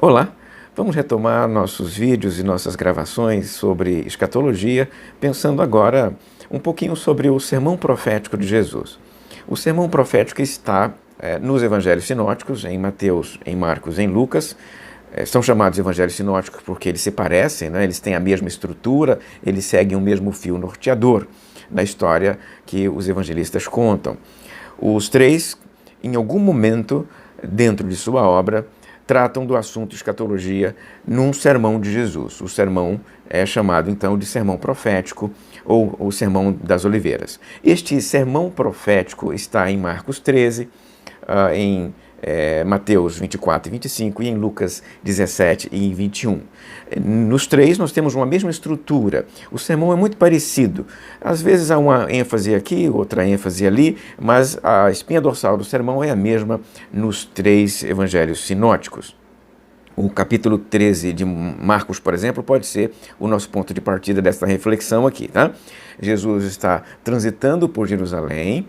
Olá, vamos retomar nossos vídeos e nossas gravações sobre escatologia, pensando agora um pouquinho sobre o sermão profético de Jesus. O sermão profético está nos evangelhos sinóticos, em Mateus, em Marcos, em Lucas. São chamados evangelhos sinóticos porque eles se parecem, né? Eles têm a mesma estrutura, eles seguem o mesmo fio norteador na história que os evangelistas contam. Os três, em algum momento, dentro de sua obra, tratam do assunto escatologia num sermão de Jesus. O sermão é chamado, então, de sermão profético ou o sermão das oliveiras. Este sermão profético está em Marcos 13, em Mateus 24 e 25 e em Lucas 17 e 21. Nos três nós temos uma mesma estrutura. O sermão é muito parecido. Às vezes há uma ênfase aqui, outra ênfase ali, mas a espinha dorsal do sermão é a mesma nos três evangelhos sinóticos. O capítulo 13 de Marcos, por exemplo, pode ser o nosso ponto de partida dessa reflexão aqui, tá? Jesus está transitando por Jerusalém.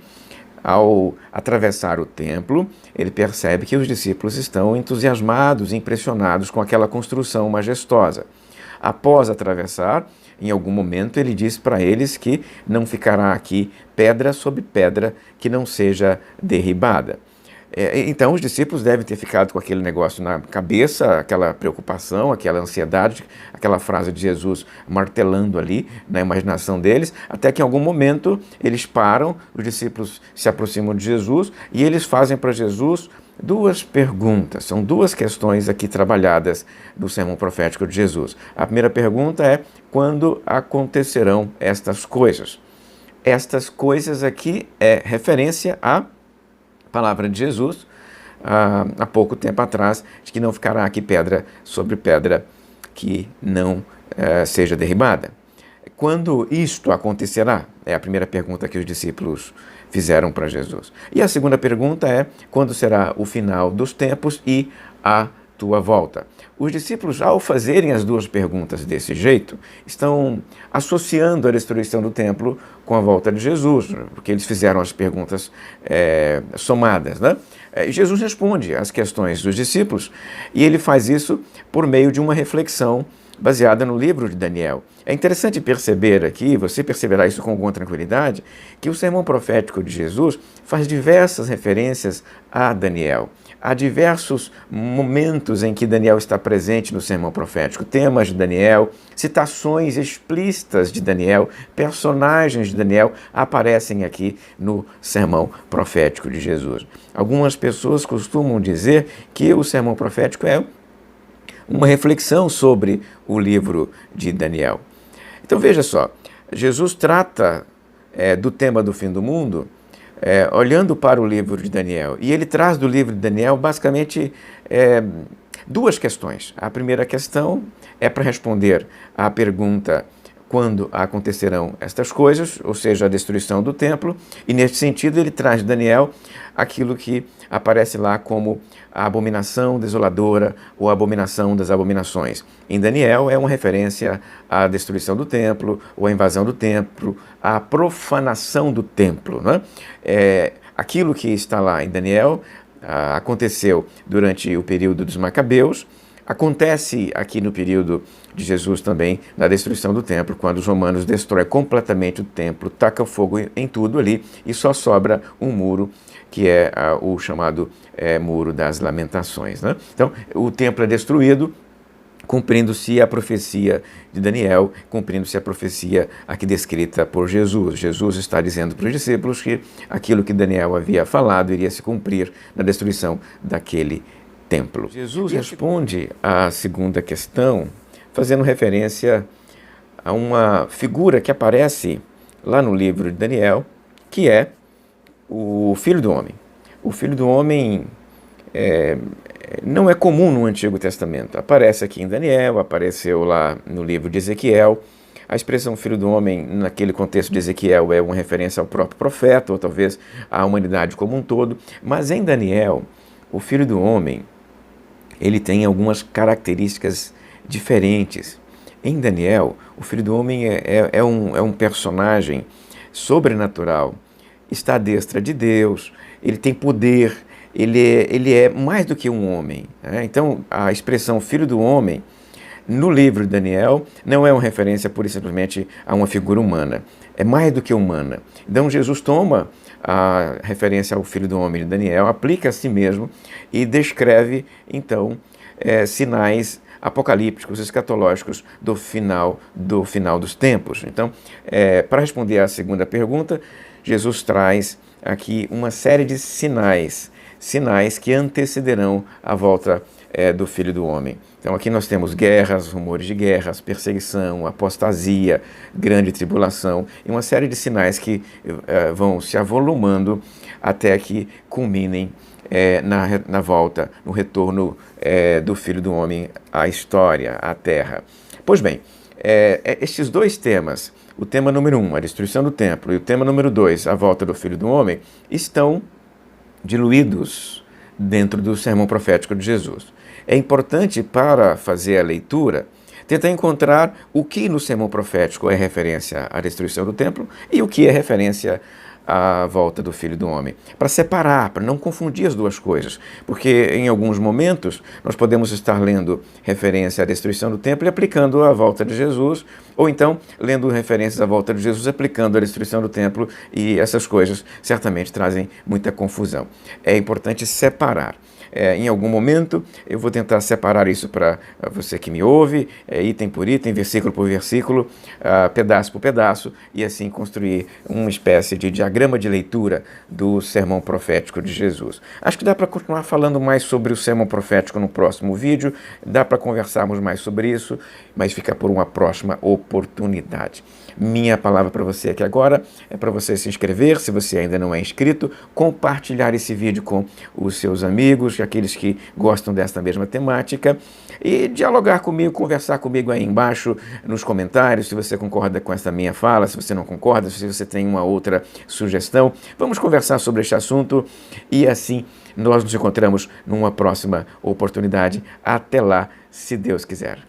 Ao atravessar o templo, ele percebe que os discípulos estão entusiasmados, impressionados com aquela construção majestosa. Após atravessar, em algum momento ele diz para eles que não ficará aqui pedra sobre pedra que não seja derribada. Então os discípulos devem ter ficado com aquele negócio na cabeça, aquela preocupação, aquela ansiedade, aquela frase de Jesus martelando ali na imaginação deles, até que em algum momento eles param, os discípulos se aproximam de Jesus e eles fazem para Jesus duas perguntas. São duas questões aqui trabalhadas do sermão profético de Jesus. A primeira pergunta é: quando acontecerão estas coisas? Estas coisas aqui é referência à palavra de Jesus, há pouco tempo atrás, de que não ficará aqui pedra sobre pedra que não seja derribada. Quando isto acontecerá? É a primeira pergunta que os discípulos fizeram para Jesus. E a segunda pergunta é: quando será o final dos tempos e a tua volta? Os discípulos, ao fazerem as duas perguntas desse jeito, estão associando a destruição do templo com a volta de Jesus, porque eles fizeram as perguntas somadas, né? Jesus responde às questões dos discípulos e ele faz isso por meio de uma reflexão baseada no livro de Daniel. É interessante perceber aqui, você perceberá isso com alguma tranquilidade, que o sermão profético de Jesus faz diversas referências a Daniel. Há diversos momentos em que Daniel está presente no sermão profético, temas de Daniel, citações explícitas de Daniel, personagens de Daniel aparecem aqui no sermão profético de Jesus. Algumas pessoas costumam dizer que o sermão profético é uma reflexão sobre o livro de Daniel. Então veja só, Jesus trata do tema do fim do mundo olhando para o livro de Daniel. E ele traz do livro de Daniel basicamente duas questões. A primeira questão é para responder à pergunta: quando acontecerão estas coisas, ou seja, a destruição do templo, e neste sentido ele traz de Daniel aquilo que aparece lá como a abominação desoladora ou a abominação das abominações. Em Daniel é uma referência à destruição do templo, ou à invasão do templo, à profanação do templo, né? Aquilo que está lá em Daniel aconteceu durante o período dos Macabeus. Acontece aqui no período de Jesus também, na destruição do templo, quando os romanos destroem completamente o templo, tacam fogo em tudo ali e só sobra um muro, que é o chamado Muro das Lamentações, né? Então, o templo é destruído, cumprindo-se a profecia de Daniel, cumprindo-se a profecia aqui descrita por Jesus. Jesus está dizendo para os discípulos que aquilo que Daniel havia falado iria se cumprir na destruição daquele templo. Jesus responde à segunda questão fazendo referência a uma figura que aparece lá no livro de Daniel, que é o Filho do Homem. O Filho do Homem não é comum no Antigo Testamento. Aparece aqui em Daniel, apareceu lá no livro de Ezequiel. A expressão Filho do Homem, naquele contexto de Ezequiel, é uma referência ao próprio profeta, ou talvez à humanidade como um todo. Mas em Daniel, o Filho do Homem, ele tem algumas características diferentes. Em Daniel, o Filho do Homem é um personagem sobrenatural, está à destra de Deus, ele tem poder, ele é mais do que um homem, né? Então, a expressão filho do homem, no livro de Daniel, não é uma referência pura e simplesmente a uma figura humana. É mais do que humana. Então, Jesus toma a referência ao filho do homem de Daniel, aplica a si mesmo e descreve, então, sinais apocalípticos, escatológicos do final dos tempos. Então, para responder à segunda pergunta, Jesus traz aqui uma série de sinais que antecederão a volta do Filho do Homem. Então aqui nós temos guerras, rumores de guerras, perseguição, apostasia, grande tribulação e uma série de sinais que vão se avolumando até que culminem na volta, no retorno do Filho do Homem à história, à Terra. Pois bem, estes dois temas, o tema número 1, a destruição do templo, e o tema número 2, a volta do Filho do Homem, estão diluídos dentro do sermão profético de Jesus. É importante, para fazer a leitura, tentar encontrar o que no sermão profético é referência à destruição do templo e o que é referência à volta do Filho do Homem, para separar, para não confundir as duas coisas, porque em alguns momentos nós podemos estar lendo referência à destruição do templo e aplicando a volta de Jesus, ou então lendo referências à volta de Jesus aplicando a destruição do templo, e essas coisas certamente trazem muita confusão. É importante separar. Em algum momento eu vou tentar separar isso para você que me ouve, item por item, versículo por versículo, pedaço por pedaço, e assim construir uma espécie de diagrama de leitura do sermão profético de Jesus. Acho que dá para continuar falando mais sobre o sermão profético no próximo vídeo, dá para conversarmos mais sobre isso, mas fica por uma próxima oportunidade. Minha palavra para você aqui agora é para você se inscrever, se você ainda não é inscrito, compartilhar esse vídeo com os seus amigos, aqueles que gostam desta mesma temática, e dialogar comigo, conversar comigo aí embaixo nos comentários, se você concorda com essa minha fala, se você não concorda, se você tem uma outra sugestão. Vamos conversar sobre este assunto e assim nós nos encontramos numa próxima oportunidade. Até lá, se Deus quiser.